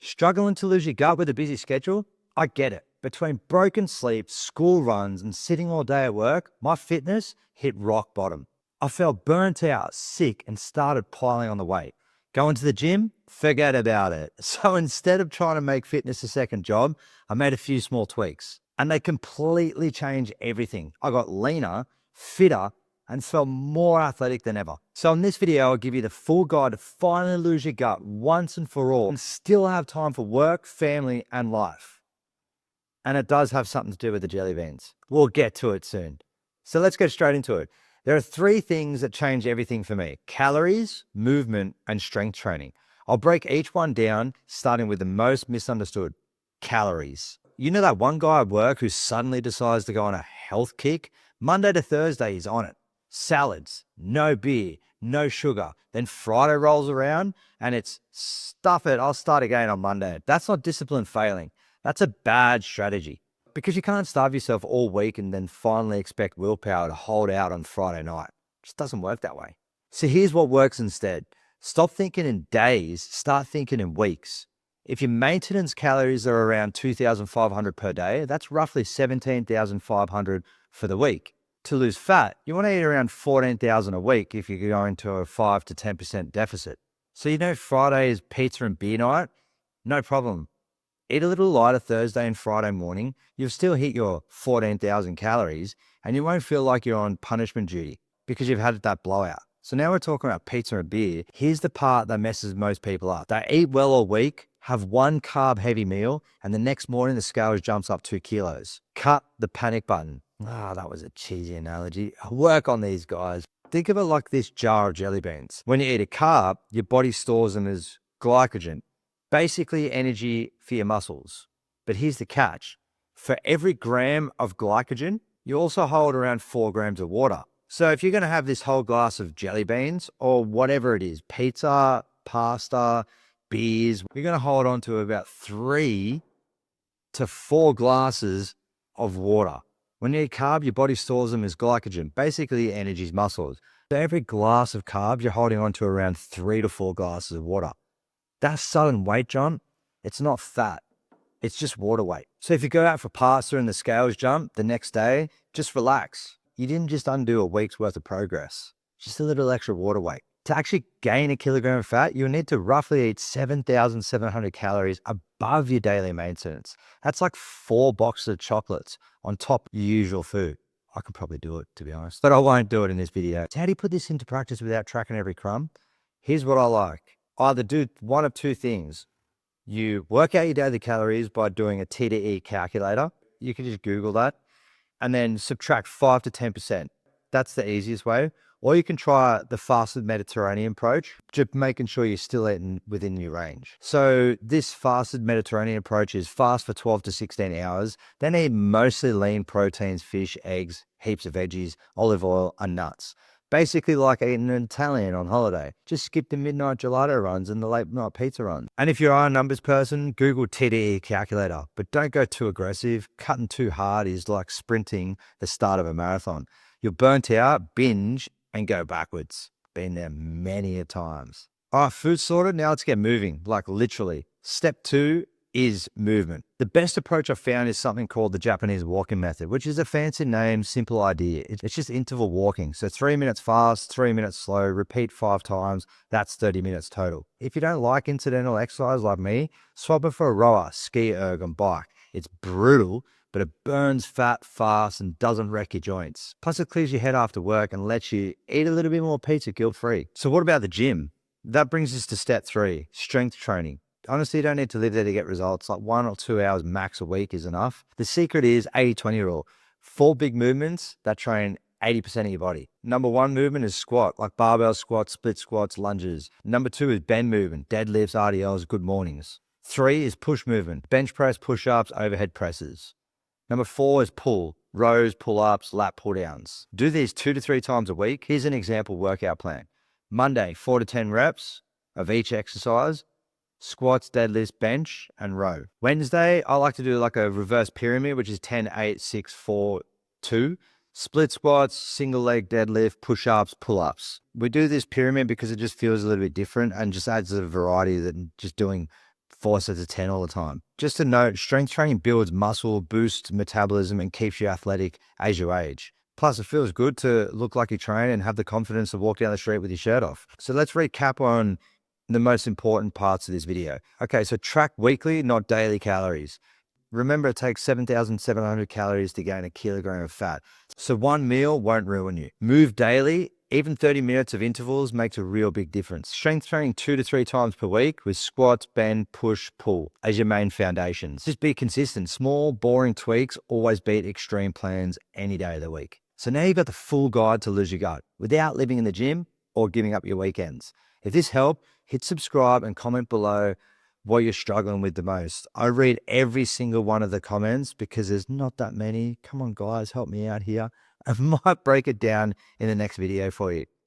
Struggling to lose your gut with a busy schedule? I get it. Between broken sleep, school runs, and sitting all day at work, my fitness hit rock bottom. I felt burnt out, sick, and started piling on the weight. Going to the gym? Forget about it. So instead of trying to make fitness a second job, I made a few small tweaks. And they completely changed everything. I got leaner, fitter, and felt more athletic than ever. So in this video, I'll give you the full guide to finally lose your gut once and for all and still have time for work, family, and life. And it does have something to do with the jelly beans. We'll get to it soon. So let's get straight into it. There are 3 things that change everything for me: calories, movement, and strength training. I'll break each one down, starting with the most misunderstood: calories. You know that one guy at work who suddenly decides to go on a health kick? Monday to Thursday, he's on it. Salads, no beer, no sugar. Then Friday rolls around and it's stuff it, I'll start again on Monday. That's not discipline failing. That's a bad strategy, because you can't starve yourself all week and then finally expect willpower to hold out on Friday night. It just doesn't work that way. So here's what works instead. Stop thinking in days, start thinking in weeks. If your maintenance calories are around 2,500 per day, that's roughly 17,500 for the week. To lose fat, you want to eat around 14,000 a week if you're going to a 5 to 10% deficit. So Friday is pizza and beer night? No problem. Eat a little lighter Thursday and Friday morning. You'll still hit your 14,000 calories and you won't feel like you're on punishment duty because you've had that blowout. So now we're talking about pizza and beer. Here's the part that messes most people up. They eat well all week, have one carb heavy meal, and the next morning the scale jumps up 2 kilos. Cut the panic button. That was a cheesy analogy. Work on these guys. Think of it like this jar of jelly beans. When you eat a carb, your body stores them as glycogen, basically energy for your muscles. But here's the catch. For every gram of glycogen, you also hold around 4 grams of water. So if you're going to have this whole glass of jelly beans or whatever it is, pizza, pasta, beers, you're going to hold on to about 3 to 4 glasses of water. When you eat carb, your body stores them as glycogen, basically energy's muscles. So every glass of carbs, you're holding on to around 3 to 4 glasses of water. That's sudden weight, John. It's not fat. It's just water weight. So if you go out for pasta and the scales jump the next day, just relax. You didn't just undo a week's worth of progress. Just a little extra water weight. To actually gain a kilogram of fat, you'll need to roughly eat 7,700 calories above your daily maintenance. That's like 4 boxes of chocolates on top of your usual food. I could probably do it, to be honest, but I won't do it in this video. So how do you put this into practice without tracking every crumb? Here's what I like. Either do one of 2 things. You work out your daily calories by doing a TDE calculator. You can just Google that and then subtract 5 to 10%. That's the easiest way. Or you can try the fasted Mediterranean approach, just making sure you're still eating within your range. So this fasted Mediterranean approach is fast for 12 to 16 hours, then eat mostly lean proteins, fish, eggs, heaps of veggies, olive oil, and nuts. Basically like eating an Italian on holiday. Just skip the midnight gelato runs and the late night pizza runs. And if you are a numbers person, Google TDE calculator, but don't go too aggressive. Cutting too hard is like sprinting the start of a marathon. You're burnt out, binge, and go backwards. Been there many a times. All right, food sorted. Now let's get moving, like literally. Step 2 is movement. The best approach I've found is something called the Japanese walking method, which is a fancy name, simple idea. It's just interval walking. So 3 minutes fast, 3 minutes slow, repeat 5 times. That's 30 minutes total. If you don't like incidental exercise like me, swap it for a rower, ski erg, and bike. It's brutal, but it burns fat fast and doesn't wreck your joints. Plus it clears your head after work and lets you eat a little bit more pizza guilt-free. So what about the gym? That brings us to step 3, strength training. Honestly, you don't need to live there to get results. Like 1 or 2 hours max a week is enough. The secret is 80-20 rule. 4 big movements that train 80% of your body. Number 1 movement is squat, like barbell squats, split squats, lunges. Number 2 is bend movement, deadlifts, RDLs, good mornings. 3 is push movement, bench press, push-ups, overhead presses. Number 4 is pull, rows, pull-ups, lat pull-downs. Do these 2 to 3 times a week. Here's an example workout plan. Monday, 4 to 10 reps of each exercise, squats, deadlifts, bench, and row. Wednesday, I like to do like a reverse pyramid, which is 10, 8, 6, 4, 2. Split squats, single leg deadlift, push-ups, pull-ups. We do this pyramid because it just feels a little bit different and just adds a variety than just doing 4 sets of 10 all the time. Just a note, strength training builds muscle, boosts metabolism, and keeps you athletic as you age. Plus, it feels good to look like you train and have the confidence to walk down the street with your shirt off. So let's recap on the most important parts of this video. Okay, so track weekly, not daily calories. Remember, it takes 7,700 calories to gain a kilogram of fat. So one meal won't ruin you. Move daily. Even 30 minutes of intervals makes a real big difference. Strength training 2 to 3 times per week with squats, bend, push, pull as your main foundations. Just be consistent. Small, boring tweaks always beat extreme plans any day of the week. So now you've got the full guide to lose your gut without living in the gym or giving up your weekends. If this helped, hit subscribe and comment below what you're struggling with the most. I read every single one of the comments because there's not that many. Come on, guys, help me out here. I might break it down in the next video for you.